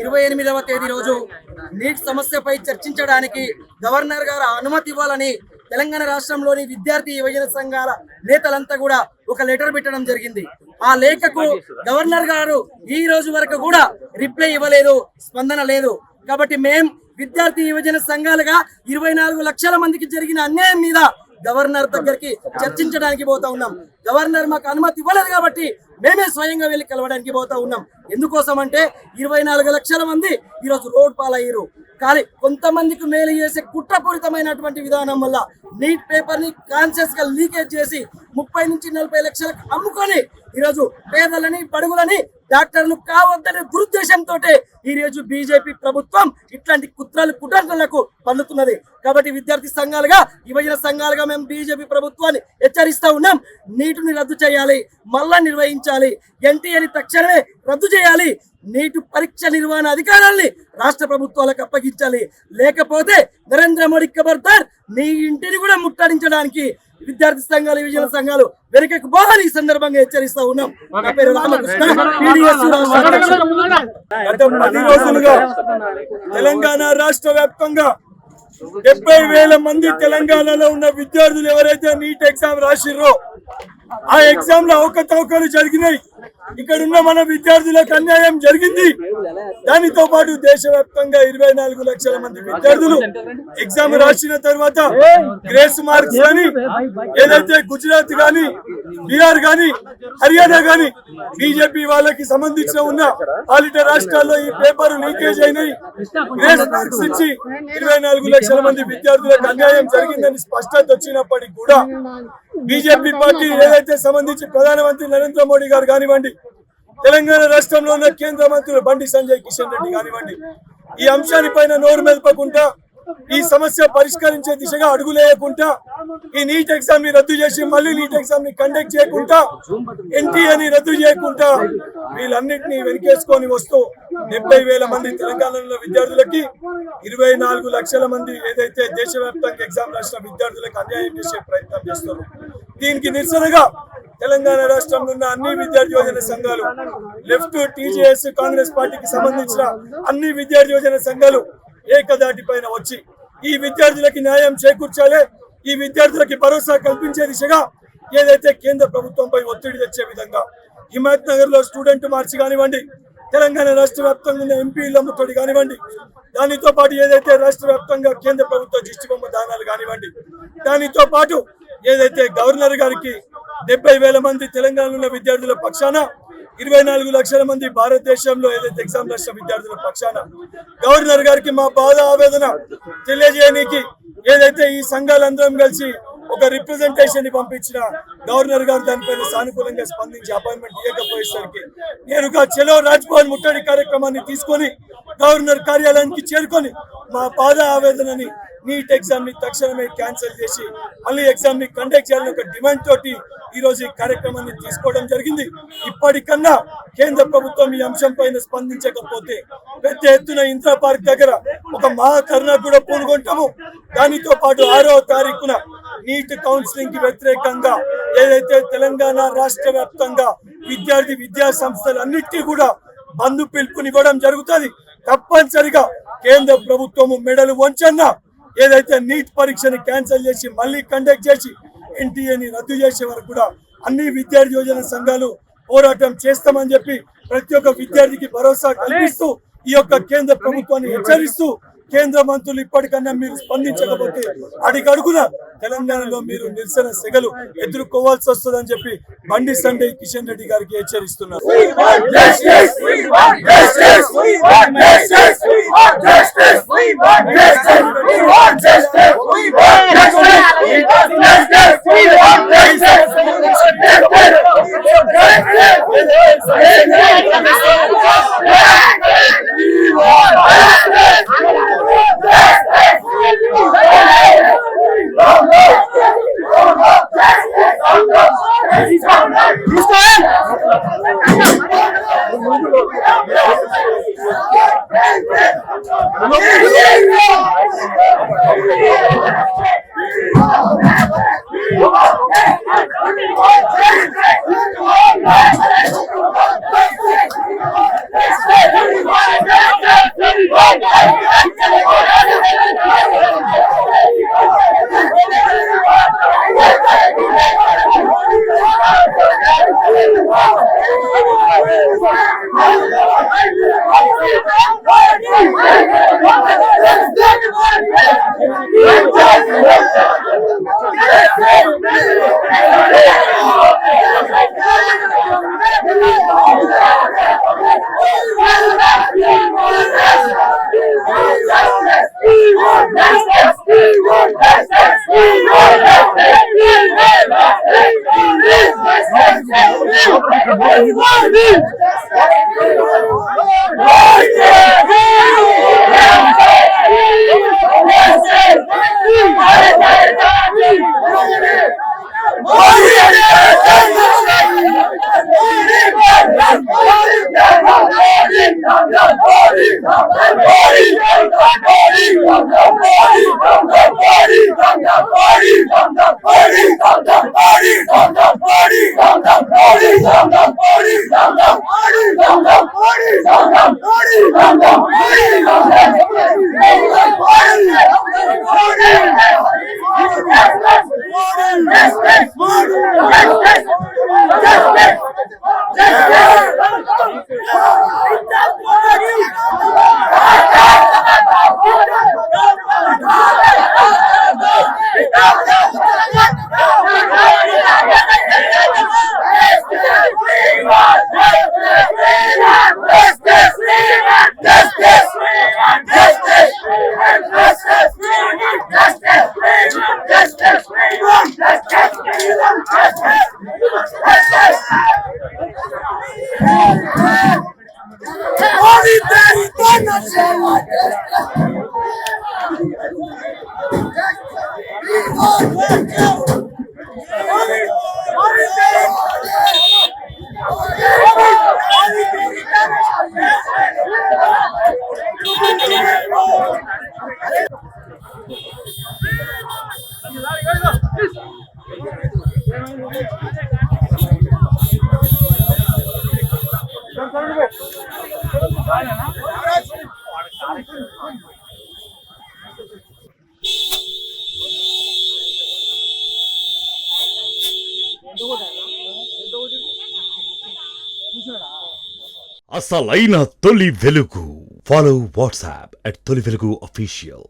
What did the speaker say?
28వ తేదీ రోజు నీట్ సమస్యపై చర్చించడానికి గవర్నర్ గారు అనుమతి ఇవ్వాలని తెలంగాణ రాష్ట్రంలోని విద్యార్థి యువజన సంఘాల నేతలంతా కూడా ఒక లెటర్ పెట్టడం జరిగింది. ఆ లేఖకు గవర్నర్ గారు ఈ రోజు వరకు కూడా రిప్లై ఇవ్వలేదు, స్పందన లేదు. కాబట్టి మేము విద్యార్థి యువజన సంఘాలుగా 24 లక్షల మందికి జరిగిన అన్యాయం మీద గవర్నర్ దగ్గరికి చర్చించడానికి పోతా ఉన్నాం. గవర్నర్ మాకు అనుమతి ఇవ్వలేదు కాబట్టి మేమే స్వయంగా వెళ్ళి కలవడానికి పోతా ఉన్నాం. ఎందుకోసం అంటే 24 లక్షల మంది ఈరోజు రోడ్ పాలయ్యారు. కానీ కొంతమందికి మేలు చేసే కుట్రపూరితమైనటువంటి విధానం వల్ల నీట్ పేపర్ ని కాన్షియస్ గా లీకేజ్ చేసి 30 నుంచి 40 లక్షలకు అమ్ముకొని ఈరోజు పేదలని బడుగులని డాక్టర్లు కావద్దని దురుద్దేశంతో ఈ రోజు బీజేపీ ప్రభుత్వం ఇట్లాంటి కుట్రలకు పన్నుతున్నది. కాబట్టి విద్యార్థి సంఘాలుగా యువజన సంఘాలుగా మేము బీజేపీ ప్రభుత్వాన్ని హెచ్చరిస్తూ ఉన్నాం. నీటిని రద్దు చేయాలి, మళ్ళా నిర్వహించాలి, ఎన్టీఏని తక్షణమే రద్దు చేయాలి, నీటి పరీక్ష నిర్వహణ అధికారాన్ని రాష్ట్ర ప్రభుత్వాలకు అప్పగించాలి. లేకపోతే నరేంద్ర మోడీ ఖబర్దార్, నీ ఇంటిని కూడా ముట్టడించడానికి విద్యార్థి సంఘాలు యువజన సంఘాలు వెనకకు పోవాలని ఈ సందర్భంగా హెచ్చరిస్తా ఉన్నాం. నా పేరు రామకృష్ణ, గత 10 రోజులుగా తెలంగాణ రాష్ట్ర వ్యాప్తంగా 70,000 మంది తెలంగాణలో ఉన్న విద్యార్థులు ఎవరైతే నీట్ ఎగ్జామ్ రాసిర్రో ఆ ఎగ్జామ్ లో అవకతవకలు జరిగినాయి. ఇక్కడ ఉన్న మన విద్యార్థులకు అన్యాయం జరిగింది. దానితో పాటు దేశవ్యాప్తంగా 24 లక్షల మంది విద్యార్థులు ఎగ్జామ్ రాసిన తర్వాత గ్రేస్ మార్క్స్ కానీ ఏదైతే గుజరాత్ గాని బీహార్ గాని హర్యానా గాని బీజేపీ వాళ్ళకి సంబంధించిన ఉన్న పాలిట రాష్ట్రాల్లో ఈ పేపర్ లీకేజ్ అయినాయి. గ్రేస్ మార్క్స్ ఇచ్చి 24 లక్షల మంది విద్యార్థులకు అన్యాయం జరిగిందని స్పష్టత వచ్చినప్పటికీ కూడా బీజేపీ పార్టీ ఏదైతే సంబంధించి ప్రధానమంత్రి నరేంద్ర మోడీ గారు కానివ్వండి, తెలంగాణ రాష్ట్రంలో ఉన్న కేంద్ర మంత్రులు బండి సంజయ్ కిషన్ రెడ్డి కానివ్వండి, ఈ అంశానిపైన నోరు మెదపకుండా ఈ సమస్య పరిష్కరించే దిశగా అడుగులేయకుండా ఈ నీట్ ఎగ్జామ్ ని రద్దు చేసి మళ్ళీ నీట్ ఎగ్జామ్ ని కండక్ట్ చేయకుండా ఎన్టీఏని రద్దు చేయకుండా వీళ్ళన్నింటినీ వెనకేసుకొని వస్తూ 70,000 మంది తెలంగాణలో విద్యార్థులకి 24 లక్షల మంది ఏదైతే దేశవ్యాప్తంగా ఎగ్జామ్ రాసిన విద్యార్థులకు అన్యాయం చేసే ప్రయత్నం చేస్తారు. దీనికి నిరసనగా తెలంగాణ రాష్ట్రంలో ఉన్న అన్ని విద్యార్థి యువజన సంఘాలు, లెఫ్ట్, టీజేఎస్, కాంగ్రెస్ పార్టీకి సంబంధించిన అన్ని విద్యార్థి యువజన సంఘాలు ఏకదాటి పైన వచ్చి ఈ విద్యార్థులకి న్యాయం చేకూర్చాలి, ఈ విద్యార్థులకి భరోసా కల్పించే దిశగా ఏదైతే కేంద్ర ప్రభుత్వంపై ఒత్తిడి తెచ్చే విధంగా హిమాయత్ నగర్ లో స్టూడెంట్ మార్చి కానివ్వండి, తెలంగాణ రాష్ట్ర వ్యాప్తంగా ఉన్న ఎంపీల ముట్టడి కానివ్వండి, దానితో పాటు ఏదైతే రాష్ట్ర వ్యాప్తంగా కేంద్ర ప్రభుత్వ దిష్టిబొమ్మ దానాలు కానివ్వండి, దానితో పాటు ఏదైతే గవర్నర్ గారికి 70,000 మంది తెలంగాణలో ఉన్న విద్యార్థుల పక్షాన 24 లక్షల మంది భారతదేశంలో ఏదైతే ఎగ్జామ్ రాష్ట్ర విద్యార్థుల పక్షాన గవర్నర్ గారికి మా బాధ ఆవేదన తెలియజేయడానికి ఏదైతే ఈ సంఘాలందరం కలిసి ఒక రిప్రజెంటేషన్ ని పంపించిన గవర్నర్ గారు దానిపైన సానుకూలంగా స్పందించి అపాయింట్మెంట్ ఇవ్వకపోయేసరికి నేరుగా చలో రాజ్భవన్ ముట్టడి కార్యక్రమాన్ని తీసుకొని గవర్నర్ కార్యాలయానికి చేరుకొని మా బాధ ఆవేదనని నీట్ ఎగ్జామ్ ని తక్షణమే క్యాన్సిల్ చేసి మళ్ళీ ఎగ్జామ్ ని కండక్ట్ చేయాలని ఒక డిమాండ్ తోటి ఈ రోజు ఈ కార్యక్రమాన్ని తీసుకోవడం జరిగింది. ఇప్పటికన్నా కేంద్ర ప్రభుత్వం ఈ అంశం పైన స్పందించకపోతే పెద్ద ఎత్తున ఇందిరా పార్క్ దగ్గర ఒక మహాధర్నా కూడా పూనుకుంటాము. దానితో పాటు 6వ తారీఖున నీట్ కౌన్సిలింగ్ కి వ్యతిరేకంగా ఏదైతే తెలంగాణ రాష్ట్ర వ్యాప్తంగా విద్యా సంస్థలన్నిటికీ కూడా బంద్ పిలుపునివ్వడం జరుగుతుంది. తప్పనిసరిగా కేంద్ర ప్రభుత్వము మెడలు వంచన్నా ఏదైతే నీట్ పరీక్షని క్యాన్సిల్ చేసి మళ్ళీ కండక్ట్ చేసి ఎన్టీఏని రద్దు చేసే వరకు కూడా అన్ని విద్యార్థి యోజన సంఘాలు పోరాటం చేస్తామని చెప్పి ప్రతి ఒక్క విద్యార్థికి భరోసా కల్పిస్తూ ఈ యొక్క కేంద్ర ప్రభుత్వాన్ని హెచ్చరిస్తూ కేంద్ర మంత్రులు ఇప్పటికన్నా మీరు స్పందించకపోతే అడిగడుగున తెలంగాణలో మీరు నిరసన సెగలు ఎదుర్కోవాల్సి వస్తుందని చెప్పి బండి సంజయ్ కిషన్ రెడ్డి గారికి హెచ్చరిస్తున్నారు. అసలైన తొలి వెలుగు. ఫాలో వాట్సాప్ @తొలి వెలుగు official.